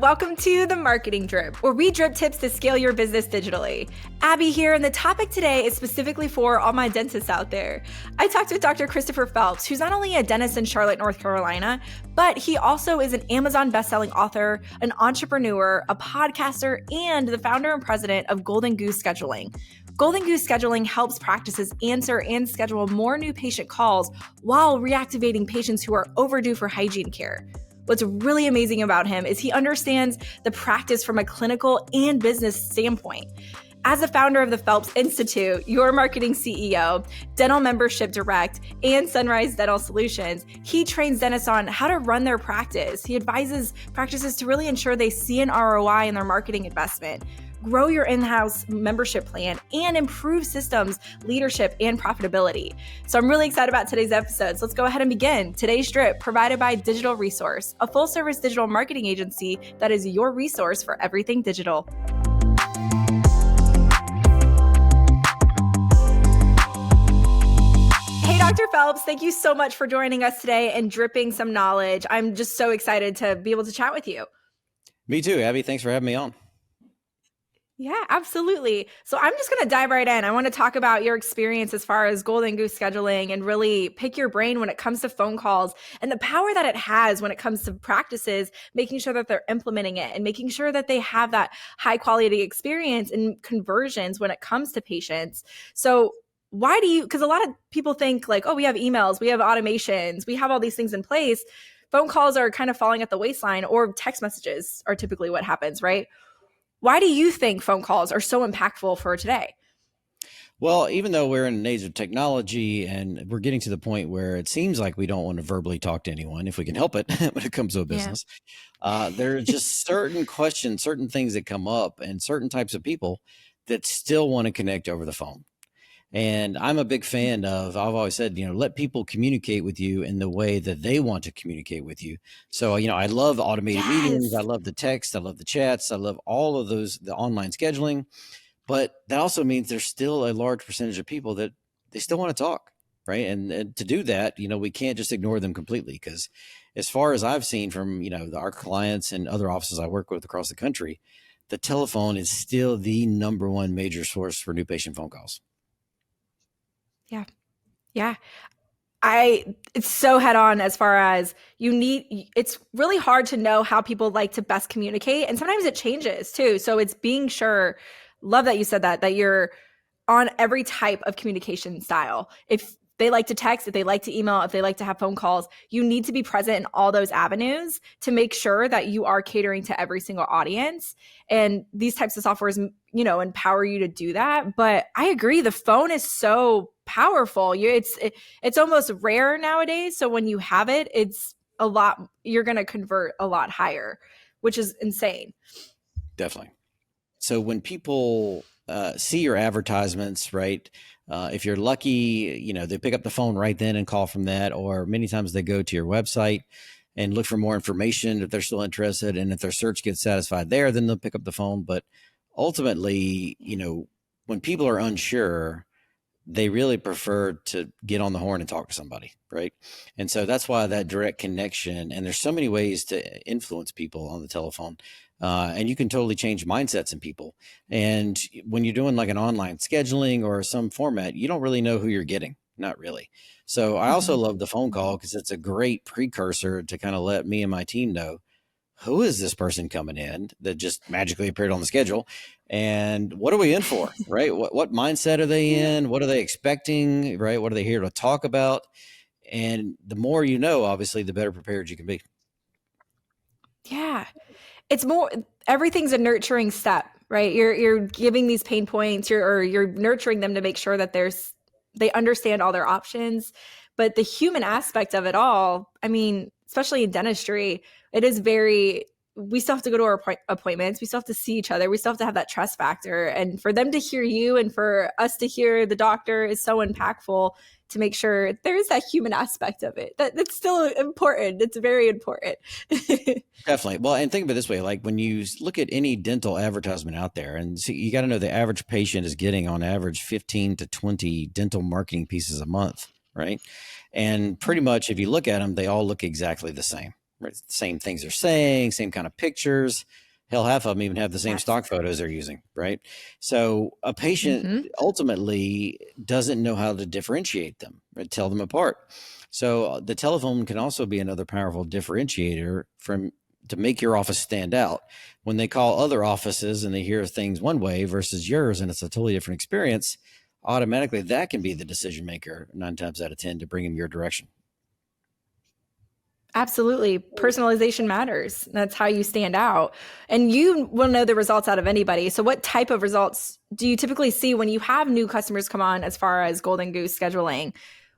Welcome to the Marketing Drip, where we drip tips to scale your business digitally. Abby here, and the topic today is specifically for all my dentists out there. I talked with Dr. Christopher Phelps, who's not only a dentist in Charlotte, North Carolina, but he also is an Amazon bestselling author, an entrepreneur, a podcaster, and the founder and president of Golden Goose Scheduling. Golden Goose Scheduling helps practices answer and schedule more new patient calls while reactivating patients who are overdue for hygiene care. What's really amazing about him is he understands the practice from a clinical and business standpoint. As the founder of the Phelps Institute, your marketing CEO, Dental Membership Direct, and Sunrise Dental Solutions, he trains dentists on how to run their practice. He advises practices to really ensure they see an ROI in their marketing investment, grow your in-house membership plan, and improve systems, leadership, and profitability. So I'm really excited about today's episode. So let's go ahead and begin. Today's drip provided by Digital Resource, a full-service digital marketing agency that is your resource for everything digital. Hey, Dr. Phelps, thank you so much for joining us today and dripping some knowledge. I'm just so excited to be able to chat with you. Me too, Abby. Thanks for having me on. Yeah, absolutely. So I'm just going to dive right in. I want to talk about your experience as far as Golden Goose Scheduling and really pick your brain when it comes to phone calls and the power that it has when it comes to practices, making sure that they're implementing it and making sure that they have that high quality experience and conversions when it comes to patients. So why do you, because a lot of people think like, oh, we have emails, we have automations, we have all these things in place. Phone calls are kind of falling at the waistline, or text messages are typically what happens, right? Why do you think phone calls are so impactful for today? Well, even though we're in an age of technology and we're getting to the point where it seems like we don't want to verbally talk to anyone if we can help it when it comes to a business, there are just certain questions, certain things that come up and certain types of people that still want to connect over the phone. And I'm a big fan of, I've always said, let people communicate with you in the way that they want to communicate with you. So, I love automated meetings. I love the text. I love the chats. I love all of those, the online scheduling. But that also means there's still a large percentage of people that they still want to talk, right? And to do that, we can't just ignore them completely, because as far as I've seen from, our clients and other offices I work with across the country, the telephone is still the number one major source for new patient phone calls. Yeah. It's so head on as far as it's really hard to know how people like to best communicate. And sometimes it changes too. So it's being sure, love that you said that you're on every type of communication style. If they like to text, if they like to email, if they like to have phone calls, you need to be present in all those avenues to make sure that you are catering to every single audience. And these types of softwares, empower you to do that. But I agree, the phone is so powerful. It's almost rare nowadays. So when you have it, it's a lot, you're going to convert a lot higher, which is insane. Definitely. So when people see your advertisements, right? If you're lucky, they pick up the phone right then and call from that, or many times they go to your website and look for more information if they're still interested. And if their search gets satisfied there, then they'll pick up the phone. But ultimately, when people are unsure, they really prefer to get on the horn and talk to somebody, right? And so that's why that direct connection, and there's so many ways to influence people on the telephone. And you can totally change mindsets in people. And when you're doing like an online scheduling or some format, you don't really know who you're getting. Not really. So I also love the phone call because it's a great precursor to kind of let me and my team know, who is this person coming in that just magically appeared on the schedule? And what are we in for, right? What mindset are they in? What are they expecting, right? What are they here to talk about? And the more you know, obviously, the better prepared you can be. Yeah. It's more, everything's a nurturing step, right? You're giving these pain points, you're nurturing them to make sure that they understand all their options. But the human aspect of it all, I mean, especially in dentistry, it is we still have to go to our appointments. We still have to see each other. We still have to have that trust factor. And for them to hear you and for us to hear the doctor is so impactful to make sure there is that human aspect of it. That's still important. It's very important. Definitely. Well, and think of it this way, like when you look at any dental advertisement out there, and see, you got to know the average patient is getting on average 15 to 20 dental marketing pieces a month, right? And pretty much if you look at them, they all look exactly the same, right? Same things they're saying, same kind of pictures. Hell, half of them even have the same Yes. stock photos they're using, right? So a patient Mm-hmm. ultimately doesn't know how to differentiate them, right? Tell them apart. So the telephone can also be another powerful differentiator from to make your office stand out. When they call other offices and they hear things one way versus yours, and it's a totally different experience, automatically that can be the decision maker 9 times out of 10 to bring them your direction. Absolutely. Personalization matters. That's how you stand out. And you will know the results out of anybody. So, what type of results do you typically see when you have new customers come on as far as Golden Goose scheduling?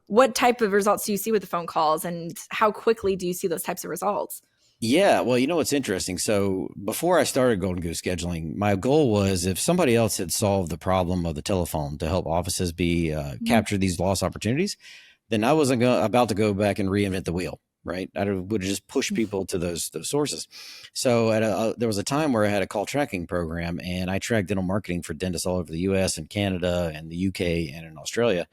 What type of results do you see with the phone calls, and how quickly do you see those types of results? Yeah, well, you know what's interesting? So before I started Golden Goose scheduling, my goal was if somebody else had solved the problem of the telephone to help offices be Mhm. capture these lost opportunities, then I wasn't about to go back and reinvent the wheel. Right, I would have just pushed people to those sources. So there was a time where I had a call tracking program, and I tracked dental marketing for dentists all over the U.S. and Canada and the U.K. and in Australia.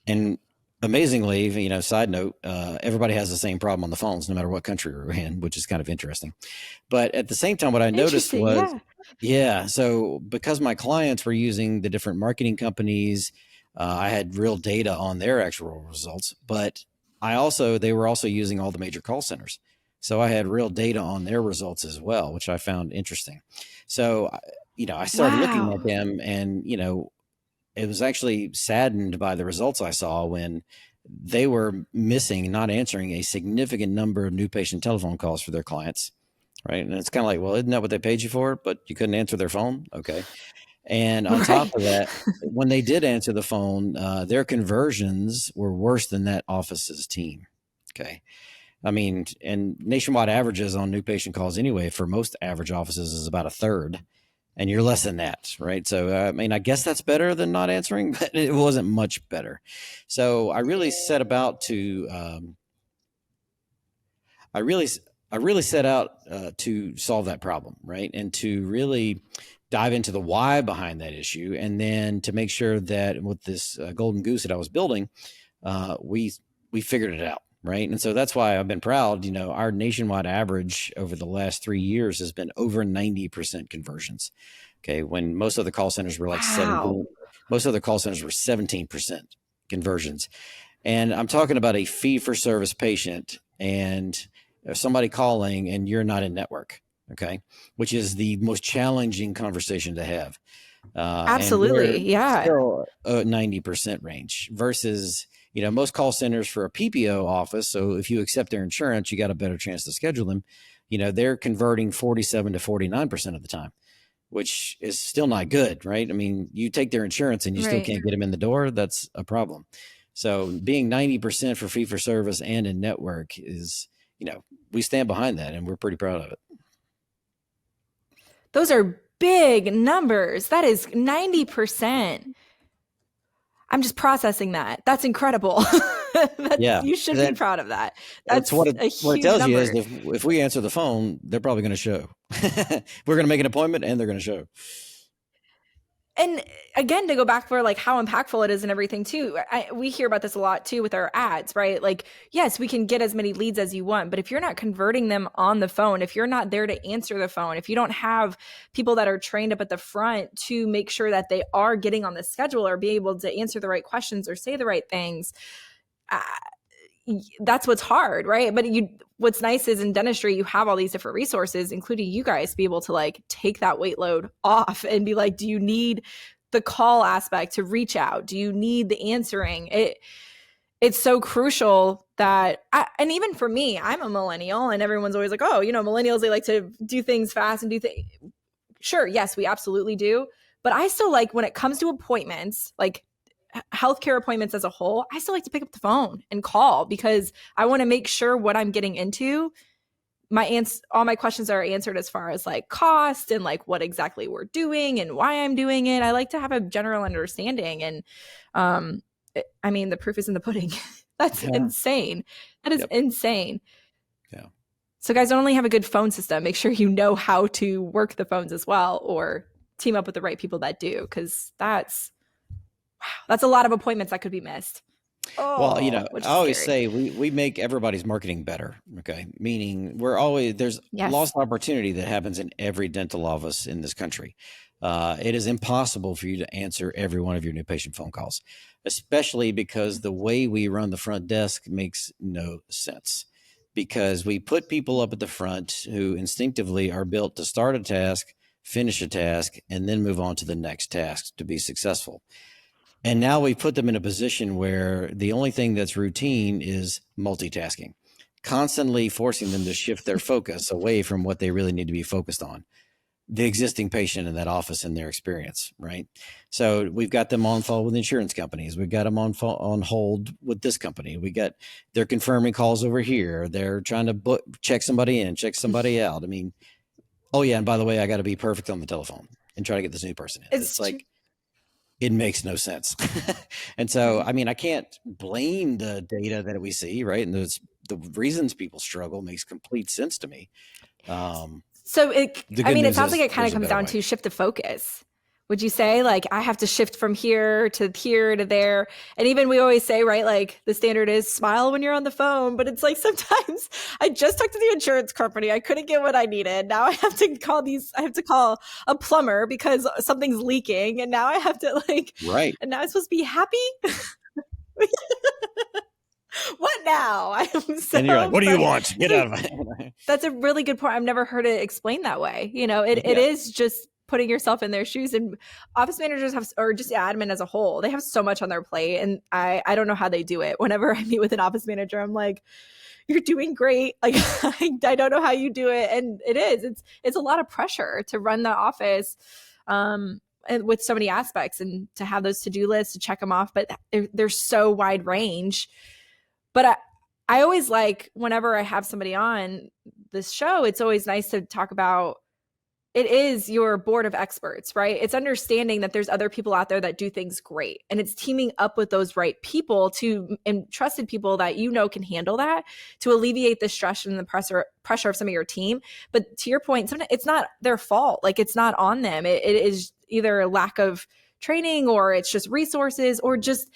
And amazingly, side note, everybody has the same problem on the phones, no matter what country we're in, which is kind of interesting. But at the same time, what I noticed Interesting. was, Yeah. yeah, so because my clients were using the different marketing companies, I had real data on their actual results, but they were also using all the major call centers. So I had real data on their results as well, which I found interesting. So, I started looking at Wow. them and, it was actually saddened by the results I saw when they were missing, not answering a significant number of new patient telephone calls for their clients. Right. And it's kind of like, well, isn't that what they paid you for? But you couldn't answer their phone. Okay. And on top Right. of that, when they did answer the phone, their conversions were worse than that office's team. Okay. I mean, and nationwide averages on new patient calls anyway, for most average offices is about a third, and you're less than that, right? So, I mean, I guess that's better than not answering, but it wasn't much better. So, I really set about to, I really, I really set out to solve that problem, right? And to really dive into the why behind that issue, and then to make sure that with this golden goose that I was building, uh, we we figured it out, right? And so that's why I've been proud. Our nationwide average over the last 3 years has been over 90% conversions. Okay, when most other call centers were like Wow. 17, most other call centers were 17% conversions. And I'm talking about a fee for service patient and somebody calling and you're not in network. Okay, which is the most challenging conversation to have. And they're Absolutely. Yeah. still a 90% range versus, most call centers for a PPO office. So if you accept their insurance, you got a better chance to schedule them. They're converting 47 to 49% of the time, which is still not good, right? I mean, you take their insurance and you still Right. can't get them in the door. That's a problem. So being 90% for fee for service and in network is, we stand behind that and we're pretty proud of it. Those are big numbers. That is 90%. I'm just processing that. That's incredible. Yeah. You should be That proud of that. It's That's a what it huge tells you is number. if we answer the phone, they're probably going to show. We're going to make an appointment and they're going to show. And again, to go back for like how impactful it is and everything too, we hear about this a lot too with our ads, right? Like, yes, we can get as many leads as you want, but if you're not converting them on the phone, if you're not there to answer the phone, if you don't have people that are trained up at the front to make sure that they are getting on the schedule or be able to answer the right questions or say the right things, uh, that's what's hard, right? But what's nice is in dentistry you have all these different resources, including you guys, to be able to like take that weight load off and be like, do you need the call aspect to reach out? Do you need the answering? It's so crucial that and even for me, I'm a millennial and everyone's always like, oh, millennials, they like to do things fast and do things. Sure, yes, we absolutely do, but I still like, when it comes to appointments, like healthcare appointments as a whole, I still like to pick up the phone and call because I want to make sure what I'm getting into, all my questions are answered as far as like cost and like what exactly we're doing and why I'm doing it. I like to have a general understanding, and I mean, the proof is in the pudding. That's Yeah. insane. That is Yep. insane. Yeah. So guys, don't only have a good phone system, make sure you know how to work the phones as well, or team up with the right people that do, because that's a lot of appointments that could be missed. Well, Oh, which I is always scary. say we make everybody's marketing better. Okay. Meaning there's Yes. lost opportunity that happens in every dental office in this country. It is impossible for you to answer every one of your new patient phone calls, especially because the way we run the front desk makes no sense. Because we put people up at the front who instinctively are built to start a task, finish a task, and then move on to the next task to be successful. And now we put them in a position where the only thing that's routine is multitasking, constantly forcing them to shift their focus away from what they really need to be focused on, the existing patient in that office and their experience, right? So we've got them on phone with insurance companies. We've got them on hold with this company. They're confirming calls over here. They're trying to check somebody in, check somebody out. I mean, oh yeah, and by the way, I got to be perfect on the telephone and try to get this new person in. It's It's true. like, it makes no sense. And so, Right. I mean, I can't blame the data that we see, right? And the reasons people struggle makes complete sense to me. Um, So the I good mean, it news sounds like is it kind of there's a comes better down way. to shift of focus. Would you say like I have to shift from here to there? And even we always say, right, like the standard is smile when you're on the phone, but it's like sometimes I just talked to the insurance company. I couldn't get what I needed. Now I have to call a plumber because something's leaking. And now I have to Right. and now I'm supposed to be happy. What now? I am And you're like, so what do you want? Get so out of it. that's a really good point. I've never heard it explained that way. It Yeah. is just putting yourself in their shoes, and office managers have, or just admin as a whole, they have so much on their plate. And I don't know how they do it. Whenever I meet with an office manager, I'm like, you're doing great. Like, I don't know how you do it. And it's a lot of pressure to run the office. And with so many aspects and to have those to-do lists to check them off, but they're so wide range. But I always like whenever I have somebody on this show, it's always nice to talk about it is your board of experts, right? It's understanding that there's other people out there that do things great. And it's teaming up with those right people and trusted people that can handle that to alleviate the stress and the pressure of some of your team. But to your point, sometimes it's not their fault. Like it's not on them. It is either a lack of training or it's just resources or just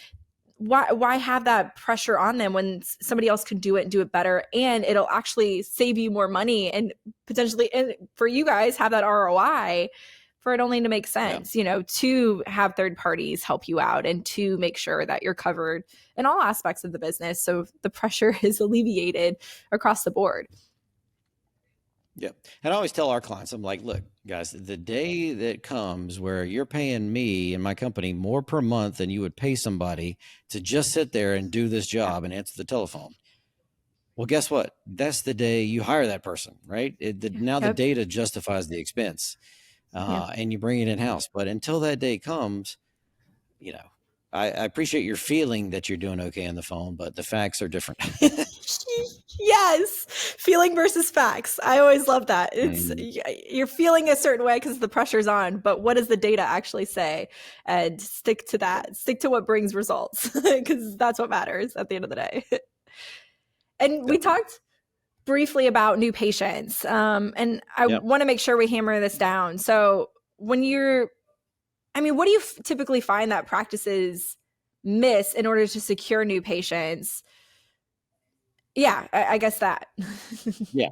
why have that pressure on them when somebody else can do it and do it better, and it'll actually save you more money and potentially, and for you guys, have that ROI for it only to make Yeah. sense, to have third parties help you out and to make sure that you're covered in all aspects of the business so the pressure is alleviated across the board. Yep. And I always tell our clients, I'm like, look, guys, the day that comes where you're paying me and my company more per month than you would pay somebody to just sit there and do this Yeah. job and answer the telephone. Well, guess what? That's the day you hire that person, right? Now the Yep. data justifies the expense, Yeah. and you bring it in house. But until that day comes, you know, I appreciate your feeling that you're doing okay on the phone, but the facts are different. Yes, feeling versus facts. I always love that. It's Mhm. you're feeling a certain way because the pressure's on, but what does the data actually say? And stick to that. Stick to what brings results because that's what matters at the end of the day. And we Yep. talked briefly about new patients, and I Yep. want to make sure we hammer this down. So when what do you typically find that practices miss in order to secure new patients? Yeah, I guess that. Yeah.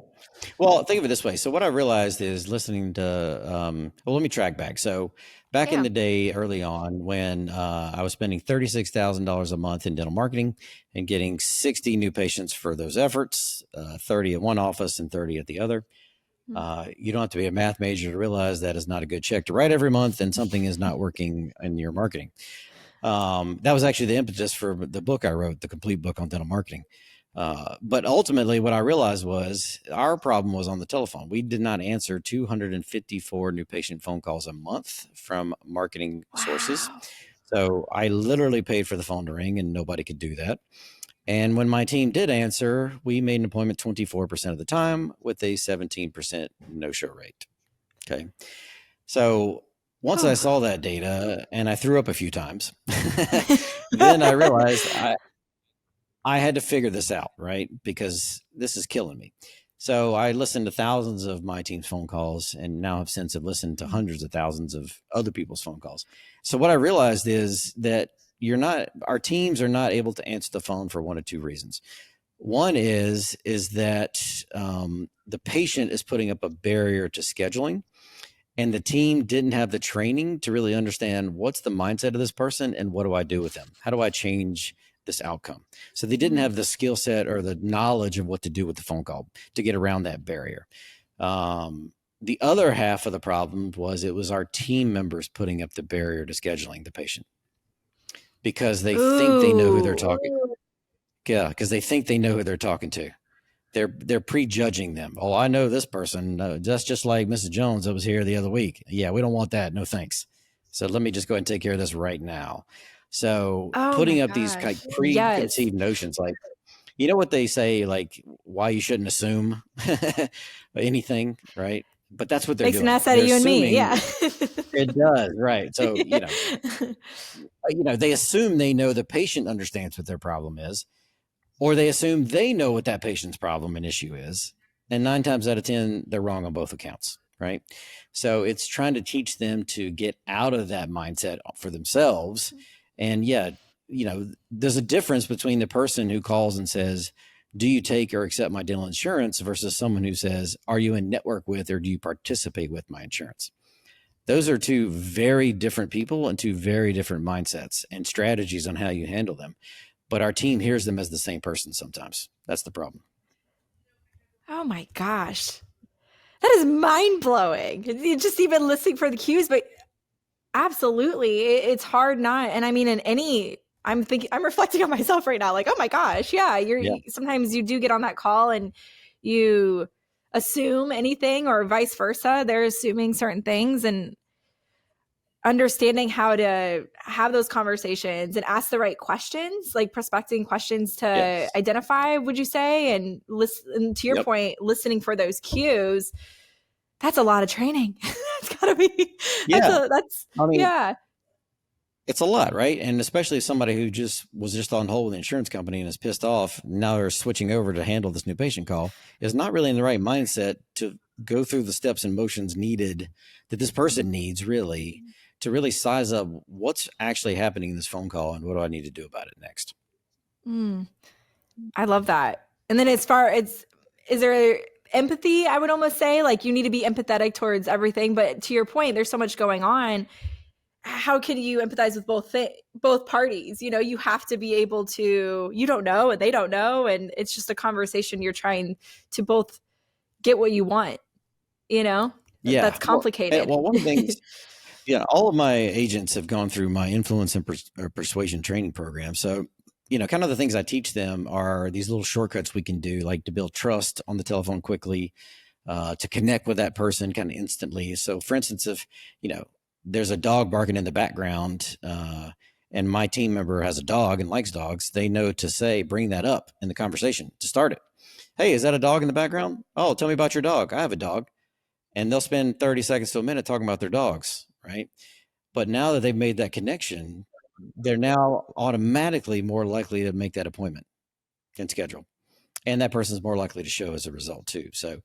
Well, think of it this way. So what I realized is listening to, well, let me track back. So back in Yeah. the day, early on, when I was spending $36,000 a month in dental marketing and getting 60 new patients for those efforts, 30 at one office and 30 at the other. You don't have to be a math major to realize that is not a good check to write every month, and something is not working in your marketing. That was actually the impetus for the book I wrote, the complete book on dental marketing. But ultimately, what I realized was our problem was on the telephone. We did not answer 254 new patient phone calls a month from marketing sources. Wow. So I literally paid for the phone to ring, and nobody could do that. And when my team did answer, we made an appointment 24% of the time with a 17% no show rate. Okay. So once I saw that data and I threw up a few times, then I realized I had to figure this out, right? Because this is killing me. So I listened to thousands of my team's phone calls, and now have listened to hundreds of thousands of other people's phone calls. So what I realized is that our teams are not able to answer the phone for one of two reasons. One is that the patient is putting up a barrier to scheduling, and the team didn't have the training to really understand what's the mindset of this person and what do I do with them? How do I change this outcome? So they didn't have the skill set or the knowledge of what to do with the phone call to get around that barrier. The other half of the problem was it was our team members putting up the barrier to scheduling the patient because they think they know who they're talking. Yeah, because they think they know who they're talking to. They're prejudging them. Oh, I know this person. That's just like Mrs. Jones that was here the other week. Yeah, we don't want that. No thanks. So let me just go ahead and take care of this right now. So Oh my putting up these gosh. Yes. preconceived notions, like, you know what they say, like why you shouldn't assume anything, right? But that's what they're Makes an doing. ass out They're of you and me. assuming Yeah. it does, right? So they assume they know the patient understands what their problem is, or they assume they know what that patient's problem and issue is. And 9 times out of 10, they're wrong on both accounts, right? So it's trying to teach them to get out of that mindset for themselves. And there's a difference between the person who calls and says, do you take or accept my dental insurance versus someone who says, are you in network with or do you participate with my insurance? Those are two very different people and two very different mindsets and strategies on how you handle them. But our team hears them as the same person sometimes. That's the problem. Oh my gosh. That is mind blowing. Just even listening for the cues, but absolutely, it's hard not. And I mean, I'm thinking, I'm reflecting on myself right now. Like, oh my gosh, yeah. Yeah. Sometimes you do get on that call and you assume anything, or vice versa. They're assuming certain things, and understanding how to have those conversations and ask the right questions, like prospecting questions to Yes. identify, would you say, and listen, to your Yep. point, listening for those cues. That's a lot of training. That's gotta be, Yeah. I mean, yeah. it's a lot, right? And especially somebody who was just on hold with the insurance company and is pissed off, now they're switching over to handle this new patient call, is not really in the right mindset to go through the steps and motions needed that this person needs, really, to really size up what's actually happening in this phone call and what do I need to do about it next. I love that. And then is there empathy? I would almost say, like, you need to be empathetic towards everything. But to your point, there's so much going on. How can you empathize with both parties? You have to be able to. You don't know, and they don't know, and it's just a conversation. You're trying to both get what you want. Yeah. That's complicated. Well, one of the things, yeah, all of my agents have gone through my influence and persuasion training program. So, kind of the things I teach them are these little shortcuts we can do, like to build trust on the telephone quickly, to connect with that person kind of instantly. So, for instance, if, there's a dog barking in the background, and my team member has a dog and likes dogs, they know to say, bring that up in the conversation to start it. Hey, is that a dog in the background? Oh, tell me about your dog. I have a dog. And they'll spend 30 seconds to a minute talking about their dogs, right? But now that they've made that connection, they're now automatically more likely to make that appointment and schedule. And that person's more likely to show as a result too. So,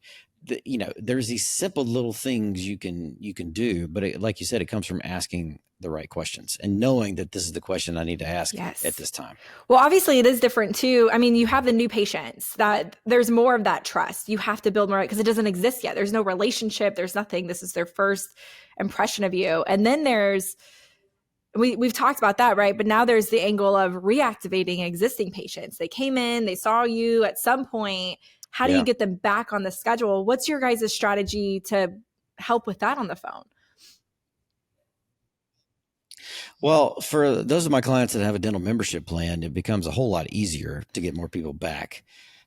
there's these simple little things you can do, but like you said, it comes from asking the right questions and knowing that this is the question I need to ask at this time. Well, obviously it is different too. I mean, you have the new patients that there's more of that trust. You have to build more, because it doesn't exist yet. There's no relationship. There's nothing. This is their first impression of you. And then we've talked about that, right? But now there's the angle of reactivating existing patients. They came in, they saw you at some point. How do you get them back on the schedule? What's your guys' strategy to help with that on the phone? Well, for those of my clients that have a dental membership plan, it becomes a whole lot easier to get more people back,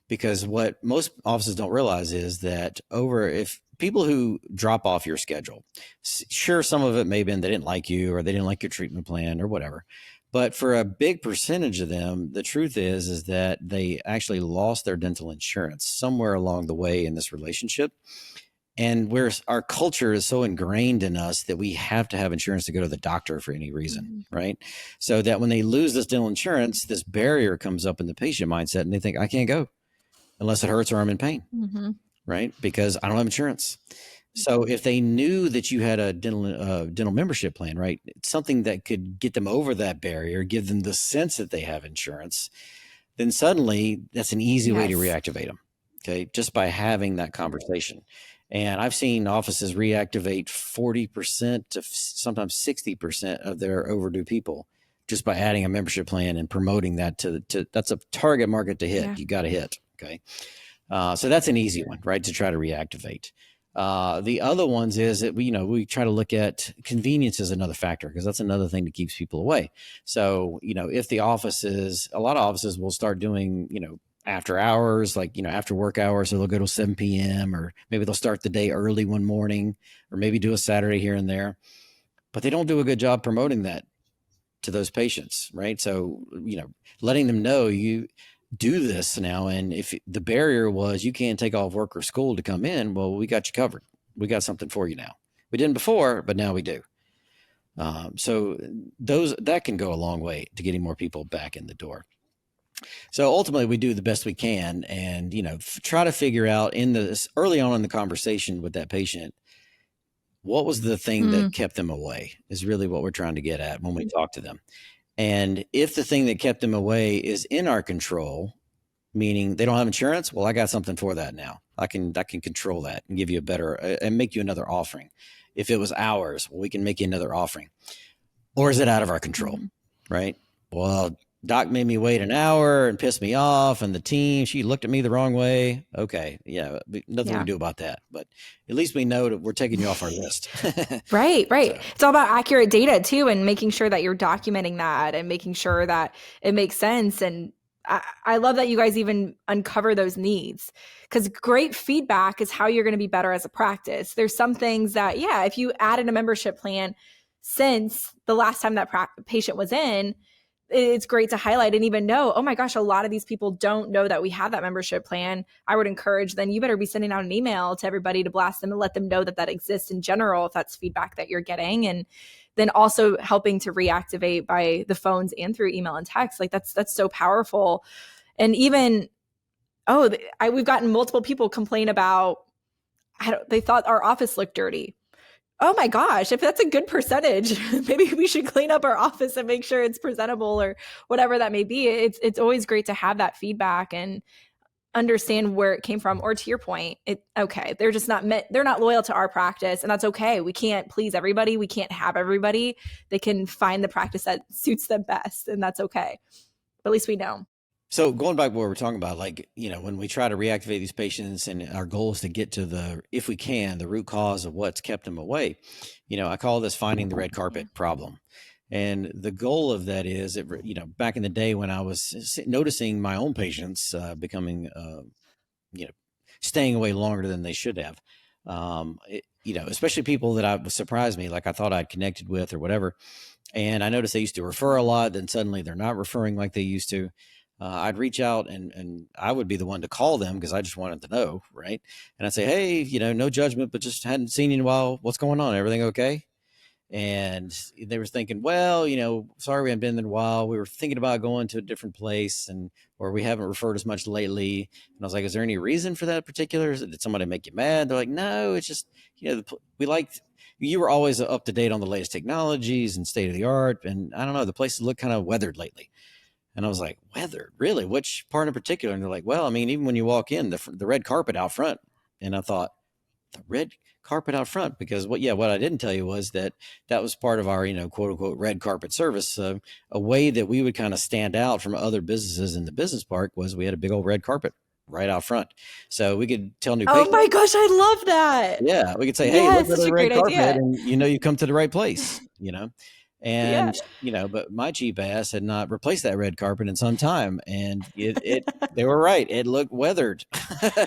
because what most offices don't realize is that if people who drop off your schedule, sure, some of it may have been they didn't like you or they didn't like your treatment plan or whatever. But for a big percentage of them, the truth is that they actually lost their dental insurance somewhere along the way in this relationship. And our culture is so ingrained in us that we have to have insurance to go to the doctor for any reason, right? So that when they lose this dental insurance, this barrier comes up in the patient mindset, and they think, I can't go unless it hurts or I'm in pain, right? Because I don't have insurance. So if they knew that you had a dental membership plan, right, it's something that could get them over that barrier, give them the sense that they have insurance, then suddenly that's an easy way to Yes. reactivate them. Okay, just by having that conversation. And I've seen offices reactivate 40% to sometimes 60% of their overdue people just by adding a membership plan and promoting that to that's a target market to hit. Yeah. You got to hit. Okay. So that's an easy one, right, to try to reactivate. The other ones is that we try to look at convenience as another factor because that's another thing that keeps people away. So if the offices, a lot of offices will start doing after hours, like after work hours, so they'll go to 7 p.m. or maybe they'll start the day early one morning, or maybe do a Saturday here and there, but they don't do a good job promoting that to those patients, right? So letting them know you do this now, and if the barrier was you can't take off work or school to come in, well, we got you covered. We got something for you now. We didn't before, but now we do. So that can go a long way to getting more people back in the door. So ultimately, we do the best we can, and try to figure out early on in the conversation with that patient, what was the thing that Mm. kept them away is really what we're trying to get at when we talk to them. And if the thing that kept them away is in our control, meaning they don't have insurance, well, I got something for that now. I can control that and give you a better and make you another offering. If it was ours, well, we can make you another offering. Or is it out of our control? Mm. Right? Well, doc made me wait an hour and pissed me off, and the team, she looked at me the wrong way. Okay, yeah, nothing we Yeah. can do about that. But at least we know that we're taking you off our list. Right, right. So, It's all about accurate data too, and making sure that you're documenting that and making sure that it makes sense. And I love that you guys even uncover those needs, because great feedback is how you're going to be better as a practice. There's some things that, yeah, if you added a membership plan since the last time that patient was in, it's great to highlight and even know, oh my gosh, a lot of these people don't know that we have that membership plan. I would encourage, then you better be sending out an email to everybody to blast them and let them know that that exists in general, if that's feedback that you're getting. And then also helping to reactivate by the phones and through email and text. Like that's so powerful. And even, we've gotten multiple people complain about, they thought our office looked dirty. Oh my gosh, if that's a good percentage, maybe we should clean up our office and make sure it's presentable or whatever that may be. It's always great to have that feedback and understand where it came from. Or to your point, they're just they're not loyal to our practice, and that's okay. We can't please everybody. We can't have everybody. They can find the practice that suits them best, and that's okay. But at least we know. So going back to what we're talking about, like, when we try to reactivate these patients and our goal is to get to if we can, the root cause of what's kept them away, I call this finding the red carpet problem. And the goal of that is, back in the day when I was noticing my own patients becoming, staying away longer than they should have, especially people that surprised me, like I thought I'd connected with or whatever. And I noticed they used to refer a lot. Then suddenly they're not referring like they used to. I'd reach out and I would be the one to call them because I just wanted to know, right? And I'd say, hey, no judgment, but just hadn't seen you in a while. What's going on? Everything okay? And they were thinking, well, sorry we haven't been there in a while. We were thinking about going to a different place, or we haven't referred as much lately. And I was like, is there any reason for that particular? Did somebody make you mad? They're like, no, it's just, we liked, you were always up to date on the latest technologies and state of the art. And I don't know, the places look kind of weathered lately. And I was like, weathered? Really? Which part in particular? And they're like, well, I mean, even when you walk in, the red carpet out front. And I thought, the red carpet out front, because what I didn't tell you was that was part of our quote unquote red carpet service. A way that we would kind of stand out from other businesses in the business park was we had a big old red carpet right out front, so we could tell new Oh patients. my gosh, I love that. Yeah, we could say, hey, look Yes, at such the a red great carpet, idea. and you come to the right place. Yeah. And but my cheap ass had not replaced that red carpet in some time, and it they were right, it looked weathered. They're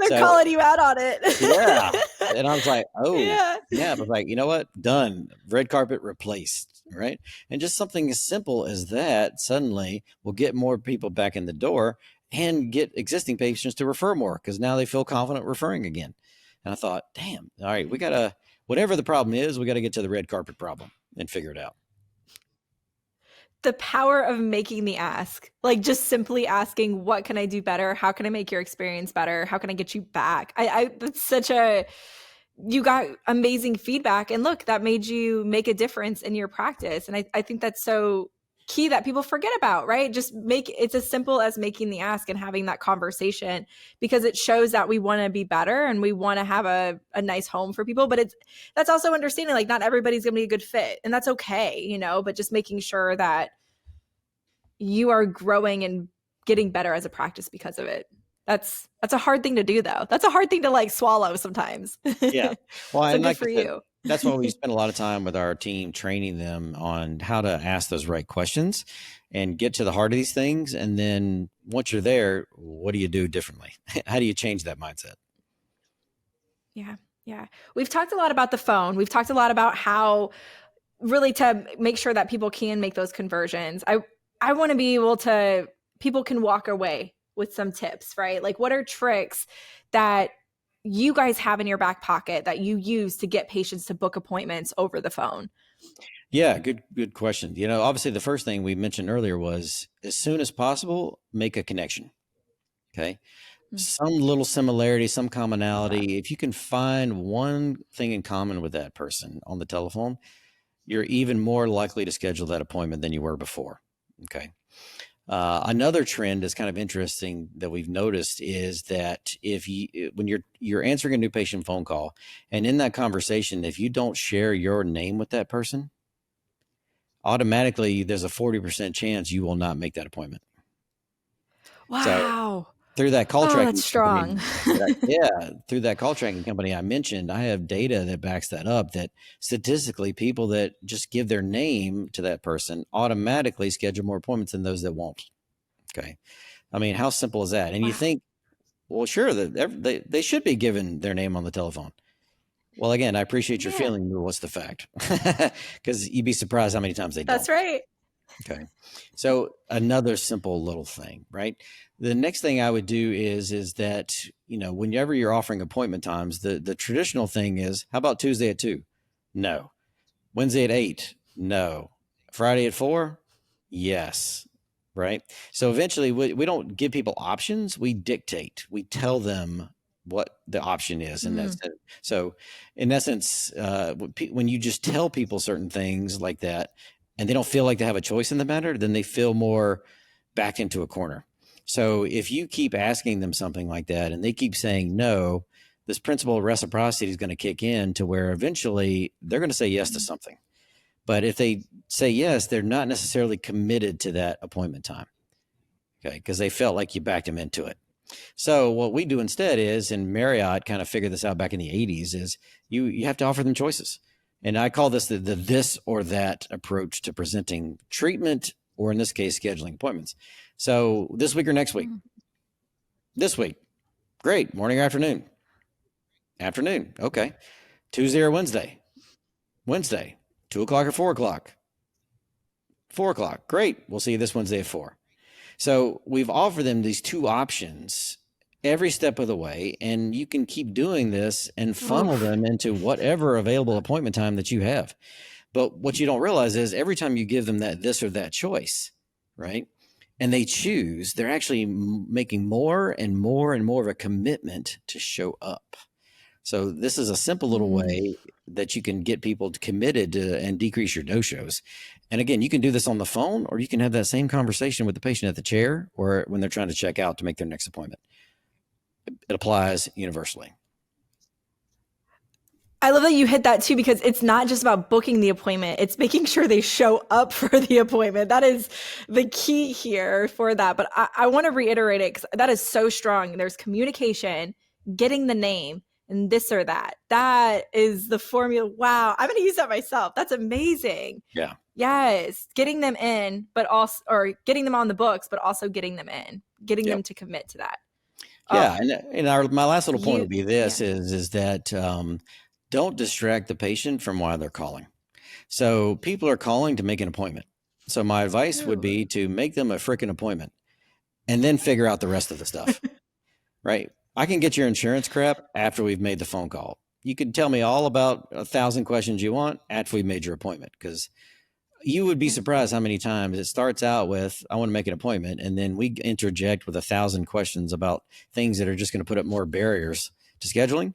So calling you out on it. yeah. And I was like, oh, Yeah. yeah. But like, you know what? Done. Red carpet replaced. Right. And just something as simple as that suddenly will get more people back in the door and get existing patients to refer more because now they feel confident referring again. And I thought, damn, all right, whatever the problem is, we got to get to the red carpet problem and figure it out. The power of making the ask, like just simply asking, what can I do better? How can I make your experience better? How can I get you back? That's such a you got amazing feedback, and look, that made you make a difference in your practice. And I think that's so key that people forget about, right? Just make it's as simple as making the ask and having that conversation, because it shows that we want to be better and we want to have a nice home for people. But that's also understanding like not everybody's gonna be a good fit, and that's okay, but just making sure that you are growing and getting better as a practice because of it. That's a hard thing to do, though. That's a hard thing to like swallow sometimes. Yeah. Well, So and good like I for said, you. that's why we spend a lot of time with our team training them on how to ask those right questions and get to the heart of these things. And then once you're there, what do you do differently? How do you change that mindset? Yeah. Yeah. We've talked a lot about the phone. We've talked a lot about how really to make sure that people can make those conversions. I want to be able to people can walk away with some tips, right? Like what are tricks that you guys have in your back pocket that you use to get patients to book appointments over the phone? Yeah, good question. Obviously the first thing we mentioned earlier was as soon as possible, make a connection. Okay. Some little similarity, some commonality. If you can find one thing in common with that person on the telephone, you're even more likely to schedule that appointment than you were before. Okay. Another trend that's kind of interesting that we've noticed is that when you're answering a new patient phone call, and in that conversation, if you don't share your name with that person, automatically there's a 40% chance you will not make that appointment. So Wow. through that call Oh, that's tracking company, strong. through that call tracking company I mentioned, I have data that backs that up. That statistically, people that just give their name to that person automatically schedule more appointments than those that won't. Okay, I mean, how simple is that? And you Wow. think, well, sure, they should be given their name on the telephone. Well, again, I appreciate your Yeah, feeling, but what's the fact? Because you'd be surprised how many times they that's don't. right. Okay. So another simple little thing, right? The next thing I would do is that, whenever you're offering appointment times, the traditional thing is, how about Tuesday at 2? No. Wednesday at 8? No. Friday at 4? Yes. Right. So eventually we don't give people options. We dictate, we tell them what the option is. And that's Mm. it. So in essence, when you just tell people certain things like that, and they don't feel like they have a choice in the matter, then they feel more back into a corner. So if you keep asking them something like that and they keep saying no, this principle of reciprocity is going to kick in to where eventually they're going to say yes to something. But if they say yes, they're not necessarily committed to that appointment time. Okay. Because they felt like you backed them into it. So what we do instead is, and Marriott kind of figured this out back in the 80s, is you have to offer them choices. And I call this the this or that approach to presenting treatment, or in this case, scheduling appointments. So this week or next week? This week. Great. Morning or afternoon? Afternoon. Okay. Tuesday or Wednesday? Wednesday. 2 o'clock or 4 o'clock? 4 o'clock. Great. We'll see you this Wednesday at 4. So we've offered them these two options every step of the way, and you can keep doing this and funnel Oof. them into whatever available appointment time that you have. But what you don't realize is every time you give them that this or that choice, right? And they choose, they're actually making more and more and more of a commitment to show up. So this is a simple little way that you can get people committed to and decrease your no-shows. And again, you can do this on the phone, or you can have that same conversation with the patient at the chair or when they're trying to check out to make their next appointment. It applies universally. I love that you hit that too, because it's not just about booking the appointment, it's making sure they show up for the appointment. That is the key here for that. But I want to reiterate it because that is so strong. There's communication, getting the name, and this or that. That is the formula. Wow. I'm going to use that myself. That's amazing. Yeah. Yes. Getting them in, but also, or getting them on the books, but also getting them in, getting Yep. them to commit to that. Yeah. And my last little point would be this Yeah. is that don't distract the patient from why they're calling. So people are calling to make an appointment. So my advice would be to make them a freaking appointment and then figure out the rest of the stuff, right? I can get your insurance crap after we've made the phone call. You can tell me all about 1,000 questions you want after we've made your appointment, because you would be surprised how many times it starts out with, I want to make an appointment. And then we interject with 1,000 questions about things that are just going to put up more barriers to scheduling.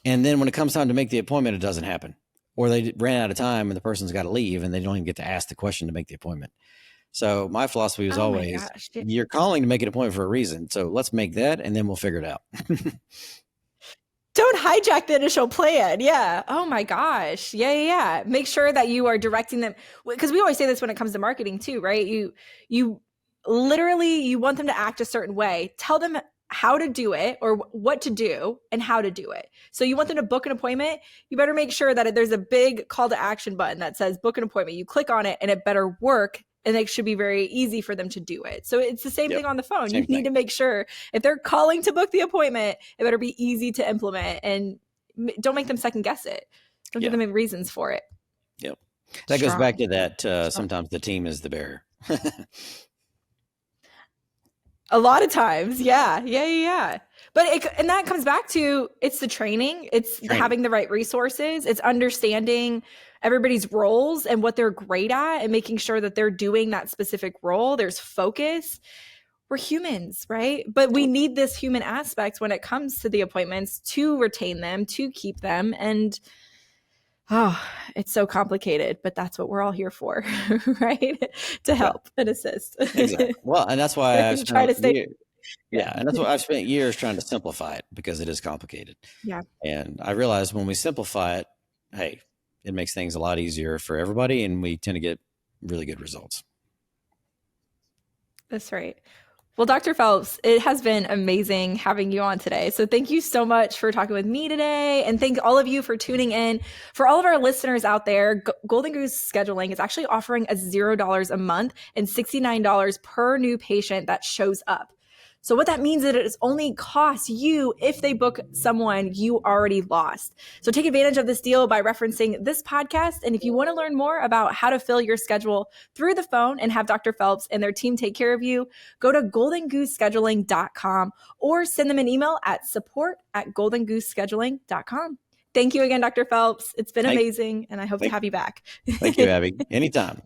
And then when it comes time to make the appointment, it doesn't happen. Or they ran out of time and the person's got to leave and they don't even get to ask the question to make the appointment. So my philosophy was Oh my always, gosh. you're calling to make an appointment for a reason. So let's make that and then we'll figure it out. Don't hijack the initial plan. Yeah. Oh my gosh. Yeah. Make sure that you are directing them, because we always say this when it comes to marketing too, right? You literally, you want them to act a certain way. Tell them how to do it or what to do and how to do it. So you want them to book an appointment, you better make sure that there's a big call to action button that says book an appointment. You click on it and it better work, and it should be very easy for them to do it. So it's the same thing on the phone. You need to make sure if they're calling to book the appointment, it better be easy to implement, and don't make them second guess it. Don't give them reasons for it. Yep. That goes back to that. Sometimes the team is the bearer. A lot of times. Yeah. But and that comes back to, it's the training. It's having the right resources. It's understanding everybody's roles and what they're great at and making sure that they're doing that specific role. There's focus. We're humans, right? But we need this human aspect when it comes to the appointments to retain them, to keep them. And it's so complicated, but that's what we're all here for, right? To help and assist. Exactly. Well, and that's why I try to stay. And that's why I've spent years trying to simplify it, because it is complicated. Yeah. And I realized when we simplify it, hey, it makes things a lot easier for everybody, and we tend to get really good results. That's right. Well, Dr. Phelps, it has been amazing having you on today. So thank you so much for talking with me today. And thank all of you for tuning in. For all of our listeners out there, Golden Goose Scheduling is actually offering a $0 a month and $69 per new patient that shows up. So what that means is it only costs you if they book someone you already lost. So take advantage of this deal by referencing this podcast. And if you want to learn more about how to fill your schedule through the phone and have Dr. Phelps and their team take care of you, go to goldengoosescheduling.com or send them an email at support@goldengoosescheduling.com. Thank you again, Dr. Phelps. It's been amazing, and I hope to have you back. Thank you, Abby. Anytime.